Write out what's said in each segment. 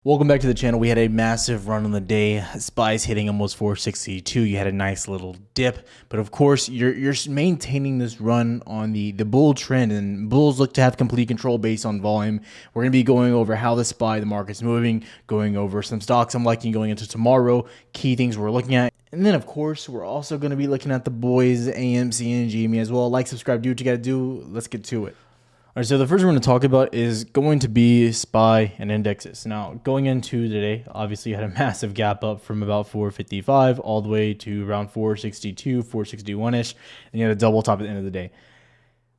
Welcome back to the channel. We had a massive run on the day. SPY's hitting almost 462. You had a nice little dip, but of course you're maintaining this run on the bull trend, and bulls look to have complete control based on volume. We're going to be going over how the SPY, the market's moving, going over some stocks I'm liking going into tomorrow, key things we're looking at. And then, of course, we're also going to be looking at the boys, AMZN and GME as well. Like, subscribe, do what you got to do. Let's get to it. All right, so the first we're going to talk about is going to be SPY and indexes. Now, going into today, obviously you had a massive gap up from about 455 all the way to around 462, 461-ish, and you had a double top at the end of the day.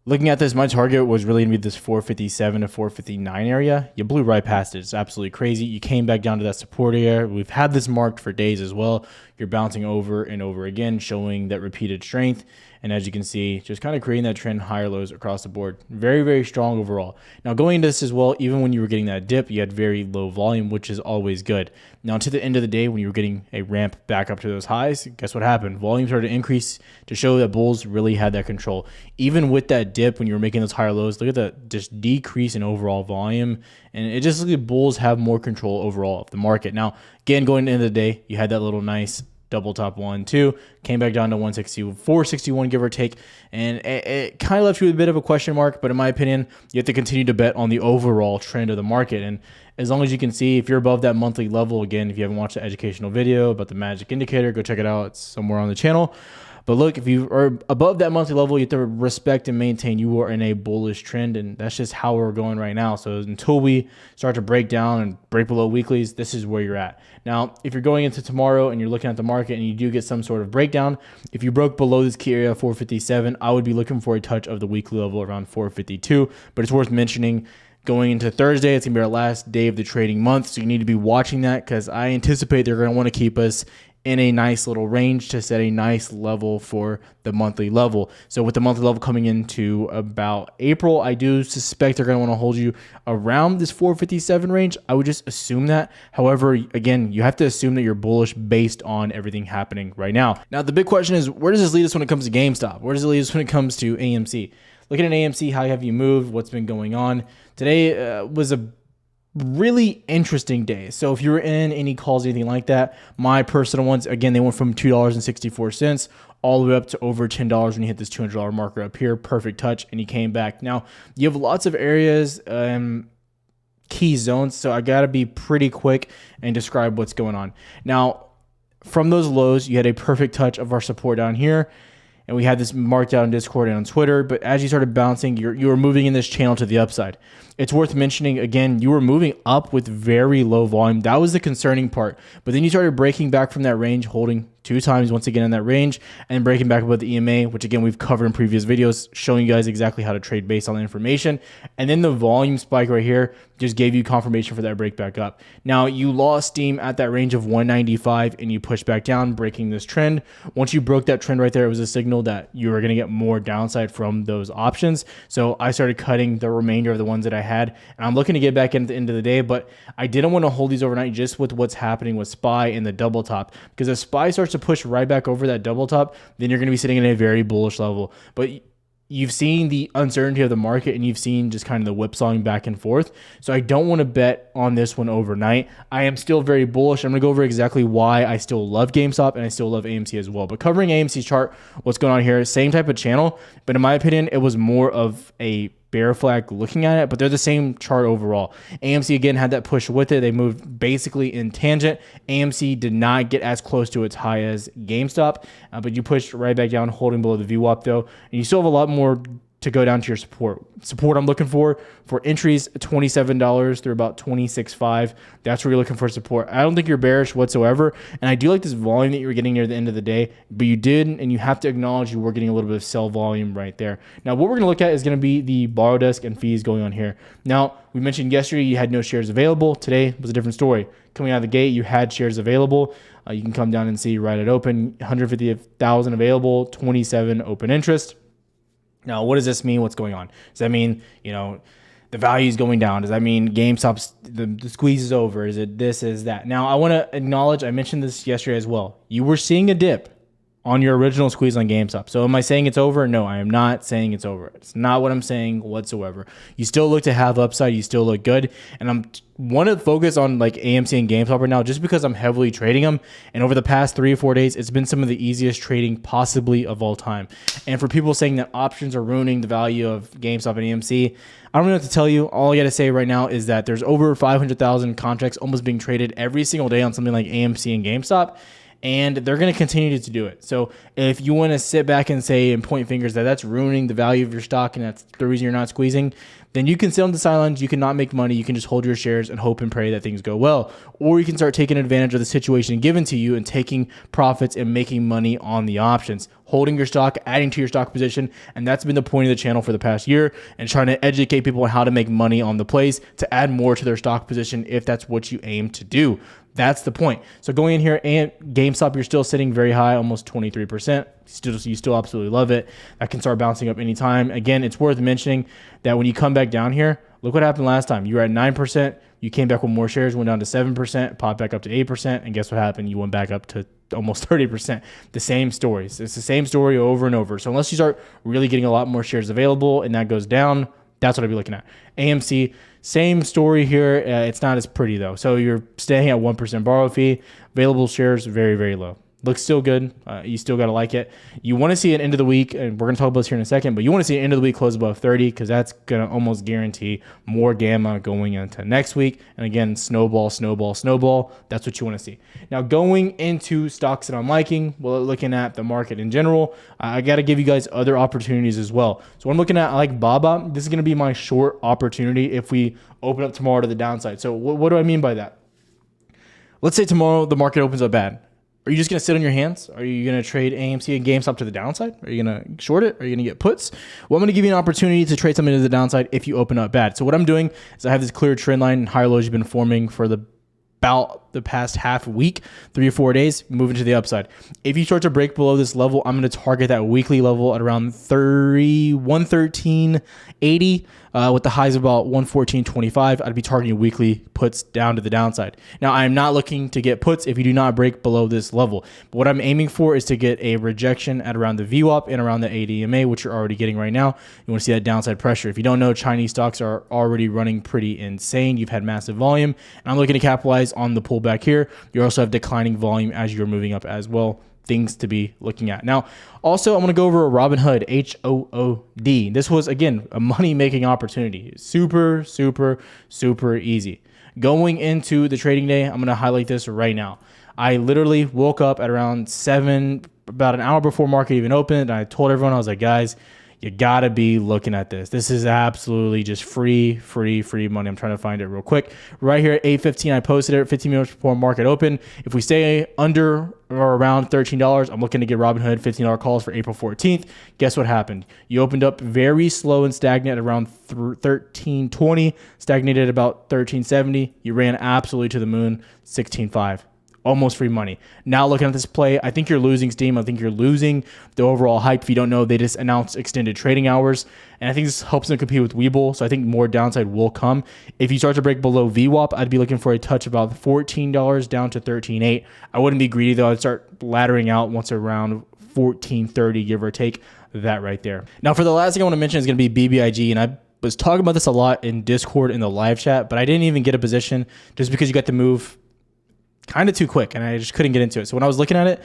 Looking at this, my target was really going to be this 457 to 459 area. You blew right past it. It's absolutely crazy. You came back down to that support area. We've had this marked for days as well. You're bouncing over and over again, showing that repeated strength. And as you can see, just kind of creating that trend, higher lows across the board. Very, very strong overall. Now, going into this as well, even when you were getting that dip, you had very low volume, which is always good. Now, to the end of the day, when you were getting a ramp back up to those highs, guess what happened? Volume started to increase to show that bulls really had that control. Even with that dip, when you were making those higher lows, look at that just decrease in overall volume. And it just looks like bulls have more control overall of the market. Now, again, going into the day, you had that little nice double top 1, 2, came back down to 160, 461, give or take, and it kind of left you with a bit of a question mark. But in my opinion, you have to continue to bet on the overall trend of the market. And as long as you can see, if you're above that monthly level, again, if you haven't watched the educational video about the magic indicator, go check it out. It's somewhere on the channel. But look, if you are above that monthly level, you have to respect and maintain you are in a bullish trend, and that's just how we're going right now. So until we start to break down and break below weeklies, this is where you're at. Now, if you're going into tomorrow and you're looking at the market and you do get some sort of breakdown, if you broke below this key area 457, I would be looking for a touch of the weekly level around 452. But it's worth mentioning, going into Thursday, it's going to be our last day of the trading month, so you need to be watching that, because I anticipate they're going to want to keep us in a nice little range to set a nice level for the monthly level. So with the monthly level coming into about April, I do suspect they're going to want to hold you around this 457 range. I would just assume that. However, again, you have to assume that you're bullish based on everything happening right now. Now, the big question is, where does this lead us when it comes to GameStop? Where does it lead us when it comes to AMC? Looking at AMC, how have you moved? What's been going on? Today was a really interesting day. So if you were in any calls, anything like that, my personal ones, again, they went from $2.64 all the way up to over $10 when you hit this $200 marker up here. Perfect touch, and he came back. Now, you have lots of areas, key zones, so I got to be pretty quick and describe what's going on. Now, from those lows, you had a perfect touch of our support down here, and we had this marked out in Discord and on Twitter. But as you started bouncing, you were moving in this channel to the upside. It's worth mentioning, again, you were moving up with very low volume. That was the concerning part. But then you started breaking back from that range, holding 2 times once again in that range, and breaking back above the EMA, which again we've covered in previous videos, showing you guys exactly how to trade based on the information. And then the volume spike right here just gave you confirmation for that break back up. Now, you lost steam at that range of 195 and you pushed back down, breaking this trend. Once you broke that trend right there, it was a signal that you were going to get more downside from those options. So I started cutting the remainder of the ones that I had, and I'm looking to get back in at the end of the day, but I didn't want to hold these overnight just with what's happening with SPY and the double top, because if SPY starts to push right back over that double top, then you're going to be sitting in a very bullish level. But you've seen the uncertainty of the market, and you've seen just kind of the whipsawing back and forth. So I don't want to bet on this one overnight. I am still very bullish. I'm going to go over exactly why I still love GameStop and I still love AMC as well. But covering AMC's chart, what's going on here, same type of channel, but in my opinion, it was more of a bear flag looking at it, but they're the same chart overall. AMC again had that push with it. They moved basically in tangent. AMC did not get as close to its high as GameStop, but you pushed right back down, holding below the VWAP though, and you still have a lot more to go down to your support. Support I'm looking for entries, $27 through about $26.5. That's where you're looking for support. I don't think you're bearish whatsoever, and I do like this volume that you were getting near the end of the day, but you did, and you have to acknowledge you were getting a little bit of sell volume right there. Now, what we're going to look at is going to be the borrow desk and fees going on here. Now, we mentioned yesterday you had no shares available. Today was a different story. Coming out of the gate, you had shares available. You can come down and see right at open, 150,000 available, 27 open interest. Now, what does this mean? What's going on? Does that mean, the value is going down? Does that mean GameStop's, the squeeze is over? Is it this, is that? Now, I want to acknowledge, I mentioned this yesterday as well. You were seeing a dip. on your original squeeze on GameStop. So am I saying it's over? No, I am not saying it's over. It's not what I'm saying whatsoever. You still look to have upside. You still look good. And I'm want to focus on like AMC and GameStop right now just because I'm heavily trading them. And over the past 3 or 4 days, it's been some of the easiest trading possibly of all time. And for people saying that options are ruining the value of GameStop and AMC, I don't know what to tell you. All I got to say right now is that there's over 500,000 contracts almost being traded every single day on something like AMC and GameStop. And they're going to continue to do it. So if you want to sit back and say and point fingers that that's ruining the value of your stock and that's the reason you're not squeezing, then you can sit on the sidelines. You can not make money. You can just hold your shares and hope and pray that things go well. Or you can start taking advantage of the situation given to you and taking profits and making money on the options, holding your stock, adding to your stock position. And that's been the point of the channel for the past year, and trying to educate people on how to make money on the plays to add more to their stock position if that's what you aim to do. That's the point. So going in here, and GameStop, you're still sitting very high, almost 23%. You still absolutely love it. That can start bouncing up anytime. Again, it's worth mentioning that when you come back down here, look what happened last time. You were at 9%. You came back with more shares, went down to 7%, popped back up to 8%. And guess what happened? You went back up to almost 30%. The same stories. It's the same story over and over. So unless you start really getting a lot more shares available and that goes down, that's what I'd be looking at. AMC, same story here. It's not as pretty though. So you're staying at 1% borrow fee. Available shares, very, very low. Looks still good. You still got to like it. You want to see an end of the week, and we're going to talk about this here in a second, but you want to see an end of the week close above 30 because that's going to almost guarantee more gamma going into next week. And again, snowball, snowball, snowball. That's what you want to see. Now, going into stocks that I'm liking, well, looking at the market in general, I got to give you guys other opportunities as well. So what I'm looking at, I like Baba. This is going to be my short opportunity if we open up tomorrow to the downside. So what do I mean by that? Let's say tomorrow the market opens up bad. Are you just going to sit on your hands? Are you going to trade AMC and GameStop to the downside? Are you going to short it? Are you going to get puts? Well, I'm going to give you an opportunity to trade something to the downside if you open up bad. So what I'm doing is I have this clear trend line and higher lows you've been forming for about the past half week, 3 or 4 days, moving to the upside. If you start to break below this level, I'm going to target that weekly level at around 113.80 with the highs of about 114.25. I'd be targeting weekly puts down to the downside. Now, I'm not looking to get puts if you do not break below this level. But what I'm aiming for is to get a rejection at around the VWAP and around the ADMA, which you're already getting right now. You want to see that downside pressure. If you don't know, Chinese stocks are already running pretty insane. You've had massive volume, and I'm looking to capitalize on the pullback here. You also have declining volume as you're moving up as well. Things to be looking at. Now, also, I'm going to go over a Robinhood, HOOD. This was, again, a money-making opportunity. Super, super, super easy. Going into the trading day, I'm going to highlight this right now. I literally woke up at around 7, about an hour before market even opened, and I told everyone, I was like, guys, you got to be looking at this. This is absolutely just free money. I'm trying to find it real quick. Right here at 8:15, I posted it 15 minutes before market open. If we stay under or around $13, I'm looking to get Robinhood $15 calls for April 14th. Guess what happened? You opened up very slow and stagnant at around 13.20, stagnated at about 13.70. You ran absolutely to the moon, 16.5. Almost free money. Now looking at this play, I think you're losing steam. I think you're losing the overall hype. If you don't know, they just announced extended trading hours. And I think this helps them compete with Webull. So I think more downside will come. If you start to break below VWAP, I'd be looking for a touch about $14 down to 13.8. I wouldn't be greedy though. I'd start laddering out once around 14.30, give or take. That right there. Now for the last thing I want to mention is going to be BBIG. And I was talking about this a lot in Discord in the live chat, but I didn't even get a position just because you got to move kind of too quick and I just couldn't get into it. So when I was looking at it,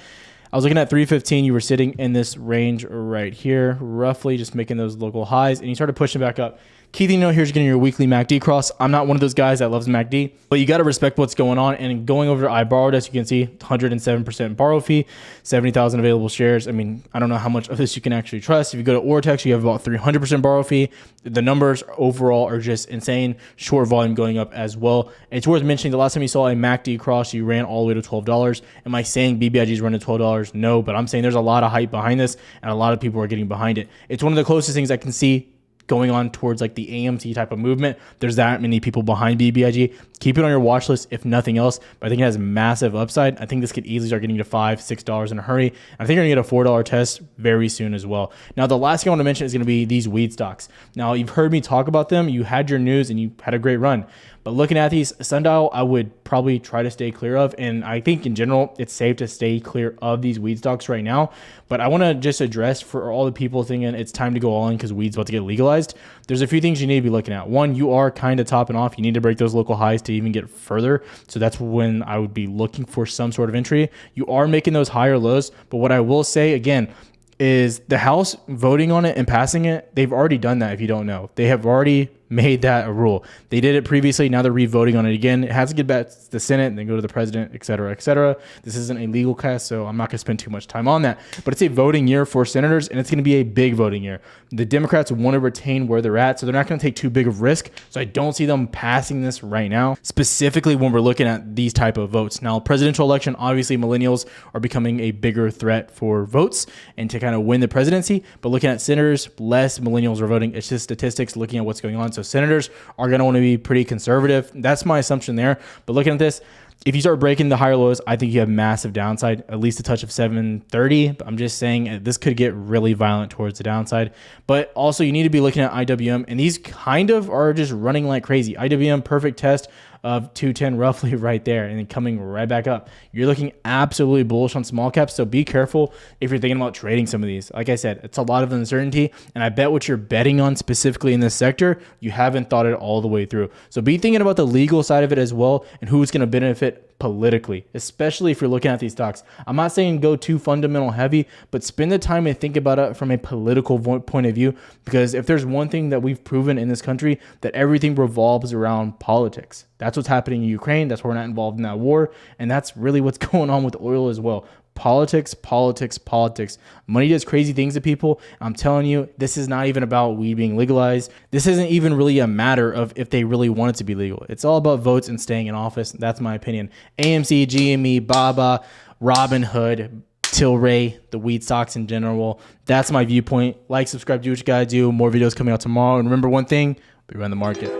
I was looking at 315. You were sitting in this range right here, roughly just making those local highs, and you started pushing back up. Key thing to know here is getting your weekly MACD cross. I'm not one of those guys that loves MACD, but you got to respect what's going on. And going over to iBorrowed, as you can see, 107% borrow fee, 70,000 available shares. I mean, I don't know how much of this you can actually trust. If you go to Ortex, you have about 300% borrow fee. The numbers overall are just insane. Short volume going up as well. And it's worth mentioning the last time you saw a MACD cross, you ran all the way to $12. Am I saying BBIG is running $12? No, but I'm saying there's a lot of hype behind this and a lot of people are getting behind it. It's one of the closest things I can see going on towards like the AMC type of movement. There's that many people behind BBIG. Keep it on your watch list if nothing else, but I think it has massive upside. I think this could easily start getting to $5, $6 in a hurry. I think you're gonna get a $4 test very soon as well. Now, the last thing I want to mention is gonna be these weed stocks. Now, you've heard me talk about them. You had your news and you had a great run. But looking at these, sundial, I would probably try to stay clear of. And I think in general, it's safe to stay clear of these weed stocks right now. But I want to just address for all the people thinking it's time to go all in because weed's about to get legalized. There's a few things you need to be looking at. One, you are kind of topping off. You need to break those local highs to even get further. So that's when I would be looking for some sort of entry. You are making those higher lows. But what I will say again, is the House voting on it and passing it. They've already done that. If you don't know, they have already made that a rule. They did it previously. Now they're re-voting on it again. It has to get back to the Senate and then go to the president, et cetera, et cetera. This isn't a legal cast, so I'm not going to spend too much time on that. But it's a voting year for senators, and it's going to be a big voting year. The Democrats want to retain where they're at, so they're not going to take too big of risk. So I don't see them passing this right now, specifically when we're looking at these type of votes. Now, presidential election, obviously millennials are becoming a bigger threat for votes and to kind of win the presidency. But looking at senators, less millennials are voting. It's just statistics looking at what's going on. So senators are going to want to be pretty conservative. That's my assumption there. But looking at this, if you start breaking the higher lows, I think you have massive downside, at least a touch of 730. But I'm just saying this could get really violent towards the downside. But also you need to be looking at IWM, and these kind of are just running like crazy. IWM perfect test of 210 roughly right there, and then coming right back up. You're looking absolutely bullish on small caps, so be careful if you're thinking about trading some of these. Like I said, it's a lot of uncertainty, and I bet what you're betting on specifically in this sector, you haven't thought it all the way through. So be thinking about the legal side of it as well, and who's going to benefit politically, especially if you're looking at these stocks. I'm not saying go too fundamental heavy, but spend the time and think about it from a political point of view, because if there's one thing that we've proven in this country, that everything revolves around politics. That's what's happening in Ukraine. That's why we're not involved in that war. And that's really what's going on with oil as well. Politics, politics, politics. Money does crazy things to people. I'm telling you, this is not even about weed being legalized. This isn't even really a matter of if they really want it to be legal. It's all about votes and staying in office. That's my opinion. AMC, GME, BABA, Robinhood, Tilray, the weed stocks in general. That's my viewpoint. Like, subscribe, do what you gotta do. More videos coming out tomorrow. And remember one thing, we run the market.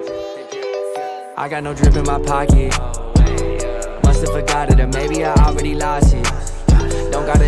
I got no drip in my pocket. Must have forgot it, or maybe I already lost it. Don't gotta